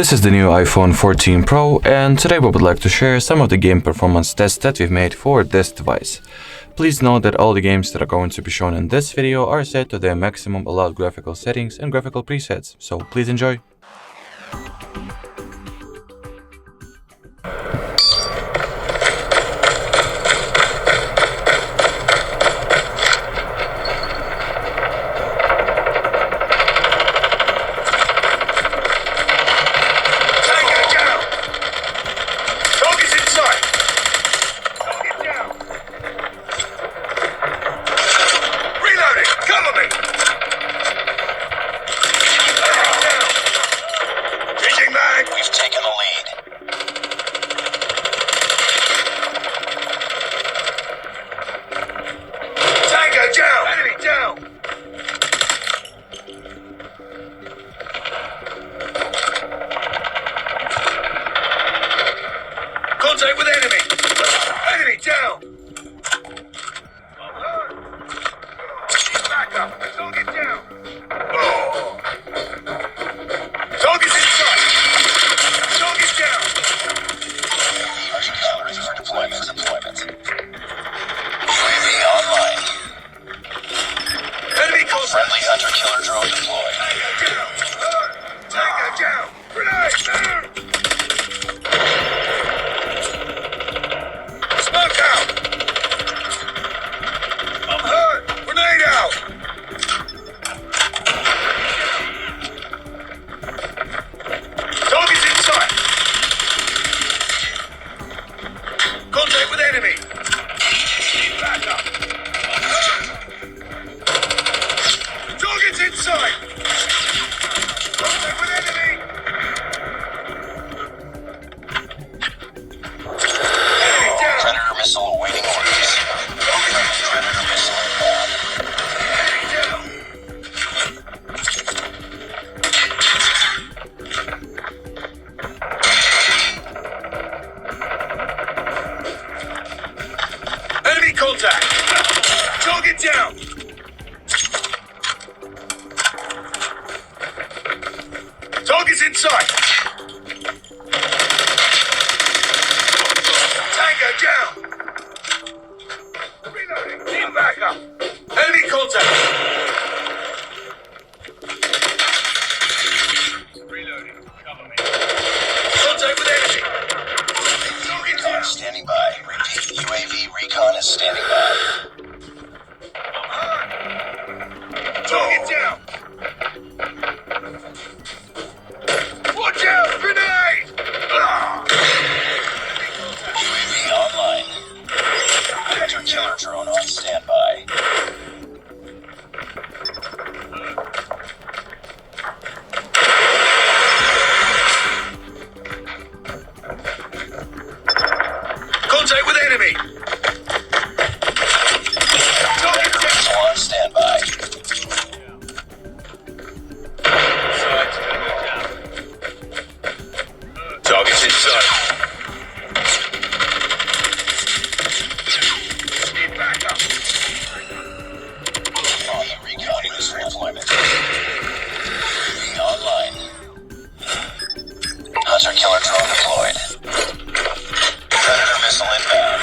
This is the new iPhone 14 Pro, and today we would like to share some of the game performance tests that we've made for this device. Please note that all the games that are going to be shown in this video are set to their maximum allowed graphical settings and graphical presets, so please enjoy. Contact with enemy! Enemy down! Back up! Target down! Oh. Target's in sight! Target down! Ready for deployment. UAV online. Enemy contact! Friendly hunter-killer drone deployed. Tango down! Grenade! Smoke out! I'm hurt! Grenade out! Target's in sight! Contact with enemy! Back up! Target's in sight! Contact with enemy! Enemy down! Predator missile awaiting orders. Predator missile inbound. Enemy down! Enemy contact! Target down! Target's in sight! Tango down! Reloading! Need backup! Enemy contact! Reloading. Cover me. Contact with enemy! Target Recon down! standing by. Repeat, UAV recon is standing by. Target down! Watch out! Grenade! Ah! UAV online. Hunter-killer drone on standby. Contact with enemy! Target down! Missile on standby. Target's in sight. Need backup. On the recon is redeployment. UAV online. Hunter-killer drone deployed. Predator missile inbound.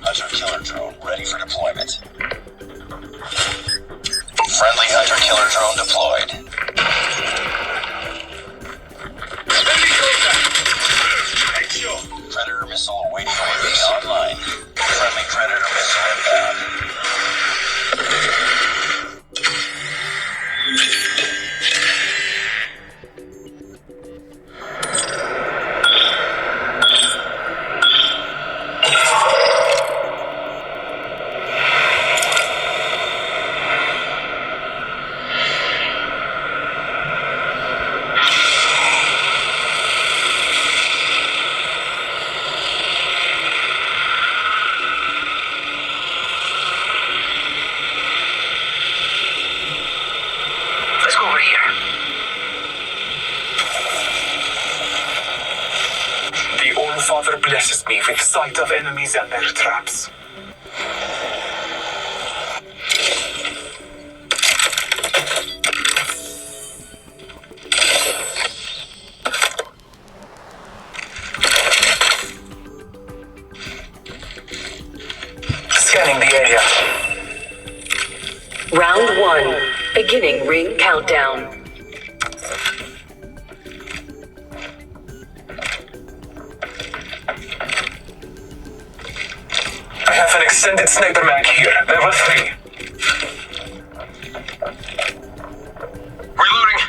Hunter-killer drone ready for deployment. Friendly hunter-killer drone deployed. Enemy contact. Headshot. Predator missile awaiting orders online. Friendly Predator missile inbound. Let's go over here. The All-Father blesses me with sight of enemies and their traps. 1. Beginning ring countdown. I have an extended sniper mag here, level 3. Reloading.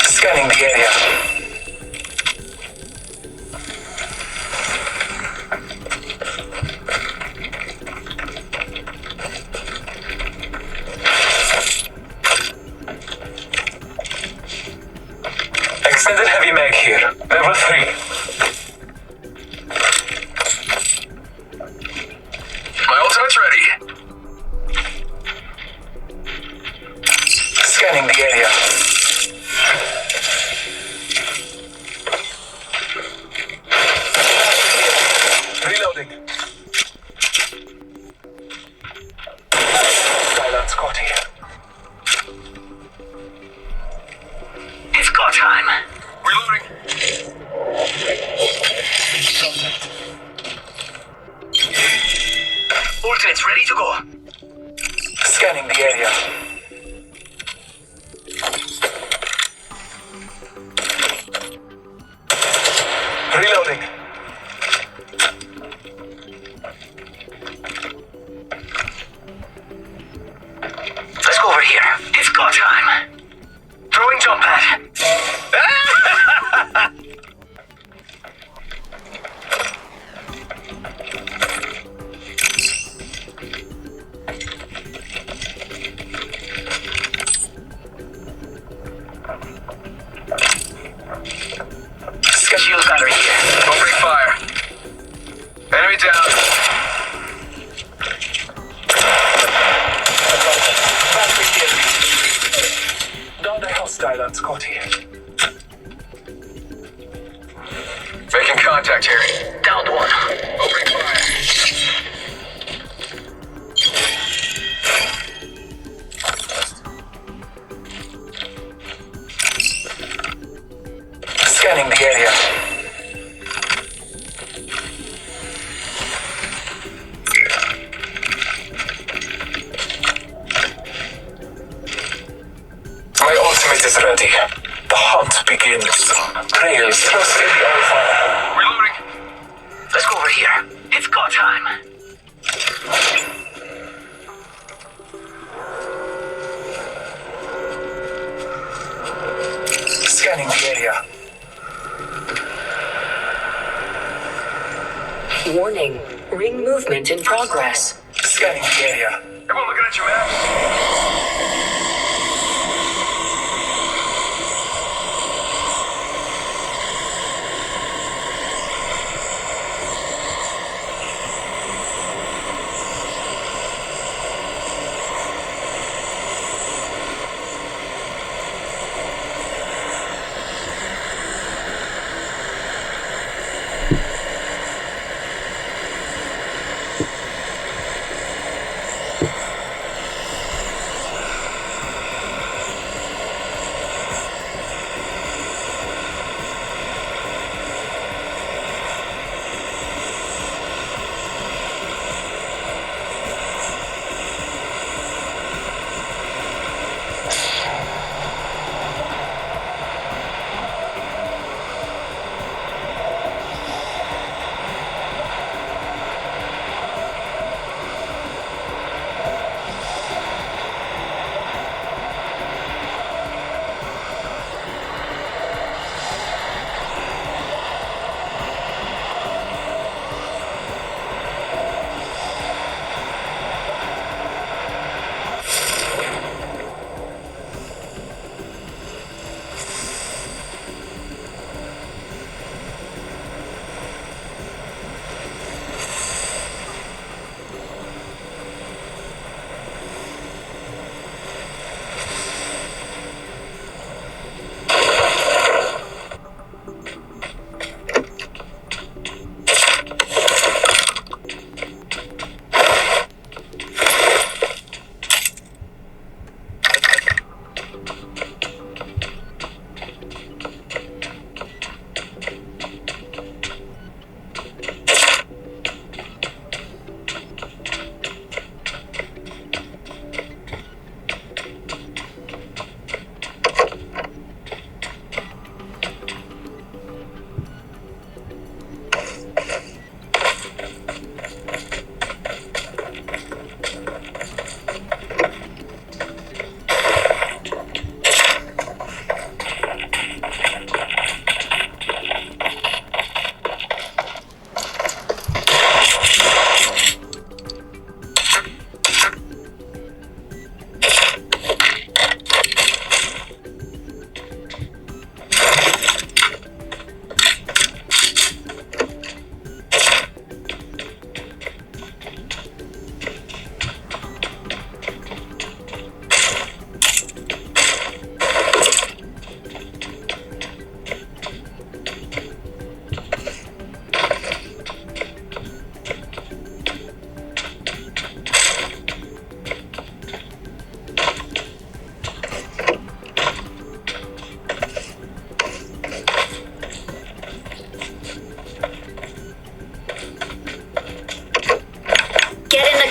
Scanning the area. Extended heavy mag here, level 3. My ultimate's ready. Scanning the area. Reloading. Silence, Scotty. It's go time. Reloading. Ultimate's ready to go. Scanning the area. Reloading. Let's go over here. It's go time. Throwing jump pad. Shield battery here. Opening fire. Enemy down. Battery here. Down the hostile on Scotty. Making contact here. Downed one. Opening fire. Scanning the area. My ultimate is ready. The hunt begins. Trails through city on fire. Reloading. Let's go over here. It's go time. Scanning the area. Warning. Ring movement in progress. Scanning the area. Everyone looking at your maps?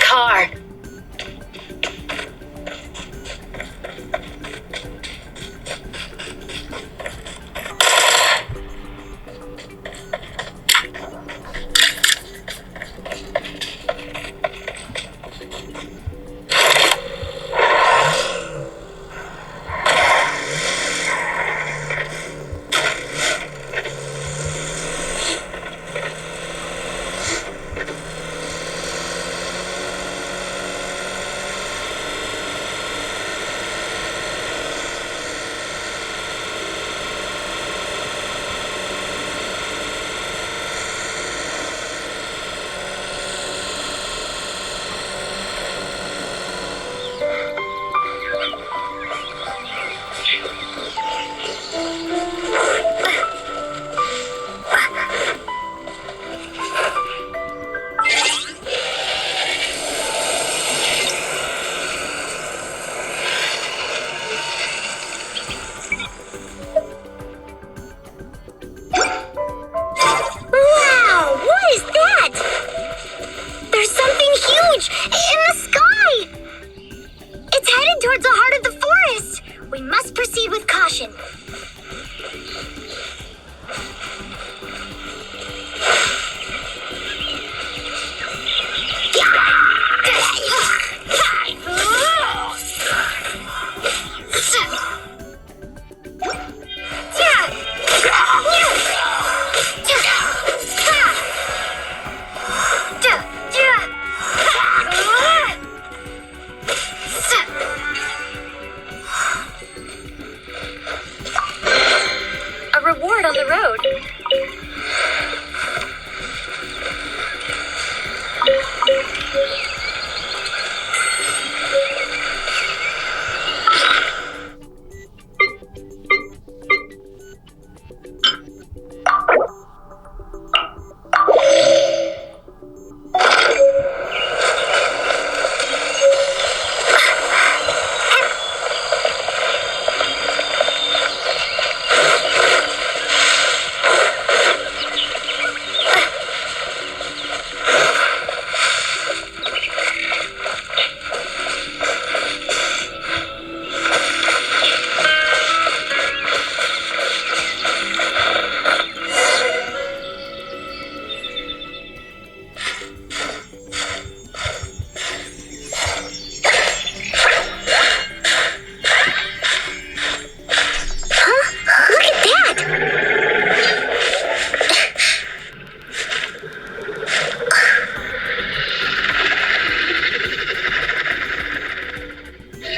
car.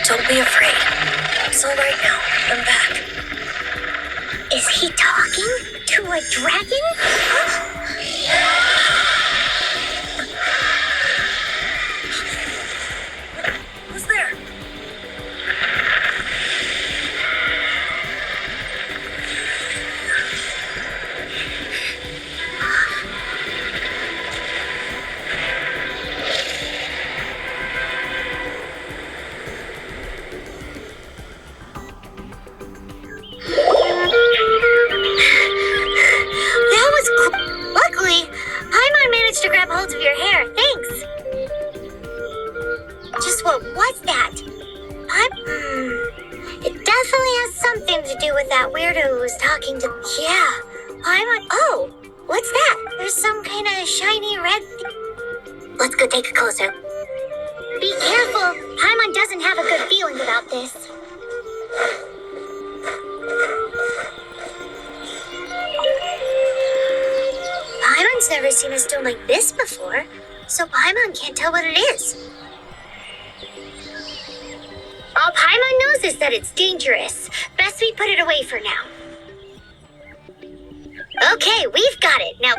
Don't be afraid. It's all right now. I'm back. Is he talking to a dragon? Who's there? To grab hold of your hair, thanks. Just what was that? It definitely has something to do with that weirdo who was talking to. Yeah, Paimon. Oh, what's that? There's some kind of shiny red. Let's go take a closer. Be careful. Paimon doesn't have a good feeling about this. Paimon's never seen a stone like this before, so Paimon can't tell what it is. All Paimon knows is that it's dangerous. Best we put it away for now. Okay, we've got it. Now...